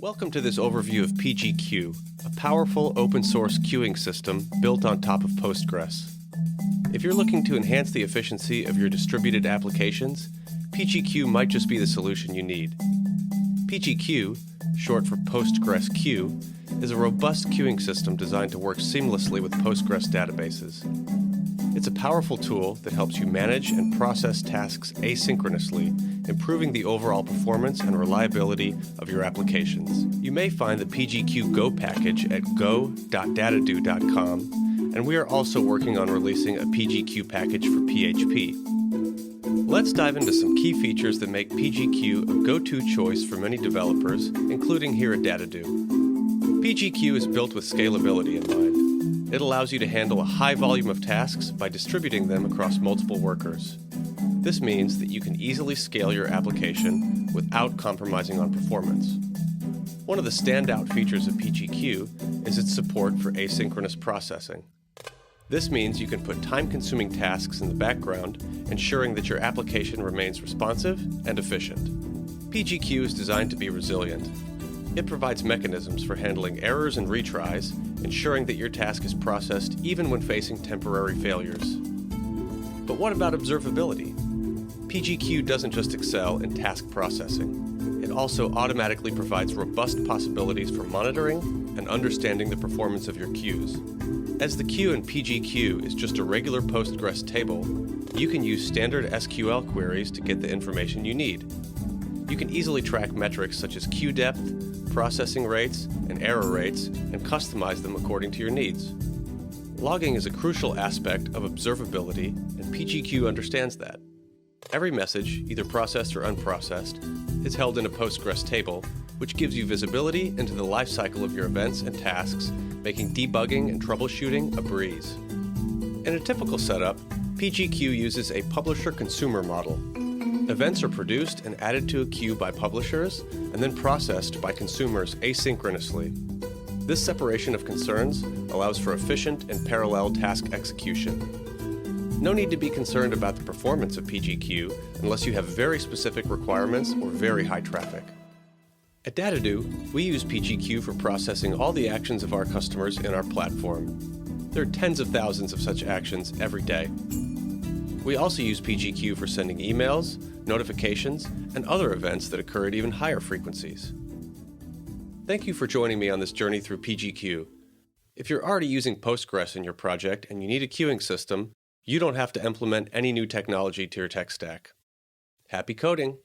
Welcome to this overview of PGQ, a powerful open-source queuing system built on top of Postgres. If you're looking to enhance the efficiency of your distributed applications, PGQ might just be the solution you need. PGQ, short for Postgres Queue, is a robust queuing system designed to work seamlessly with Postgres databases. It's a powerful tool that helps you manage and process tasks asynchronously, improving the overall performance and reliability of your applications. You may find the PGQ Go package at go.dataddo.com, and we are also working on releasing a PGQ package for PHP. Let's dive into some key features that make PGQ a go-to choice for many developers, including here at Dataddo. PGQ is built with scalability in mind. It allows you to handle a high volume of tasks by distributing them across multiple workers. This means that you can easily scale your application without compromising on performance. One of the standout features of PGQ is its support for asynchronous processing. This means you can put time-consuming tasks in the background, ensuring that your application remains responsive and efficient. PGQ is designed to be resilient. It provides mechanisms for handling errors and retries, ensuring that your task is processed even when facing temporary failures. But what about observability? PGQ doesn't just excel in task processing. It also automatically provides robust possibilities for monitoring and understanding the performance of your queues. As the queue in PGQ is just a regular Postgres table, you can use standard SQL queries to get the information you need. You can easily track metrics such as queue depth, processing rates, and error rates, and customize them according to your needs. Logging is a crucial aspect of observability, and PGQ understands that. Every message, either processed or unprocessed, is held in a Postgres table, which gives you visibility into the lifecycle of your events and tasks, making debugging and troubleshooting a breeze. In a typical setup, PGQ uses a publisher-consumer model. Events are produced and added to a queue by publishers and then processed by consumers asynchronously. This separation of concerns allows for efficient and parallel task execution. No need to be concerned about the performance of PGQ unless you have very specific requirements or very high traffic. At Dataddo, we use PGQ for processing all the actions of our customers in our platform. There are tens of thousands of such actions every day. We also use PGQ for sending emails, notifications, and other events that occur at even higher frequencies. Thank you for joining me on this journey through PGQ. If you're already using Postgres in your project and you need a queuing system, you don't have to implement any new technology to your tech stack. Happy coding!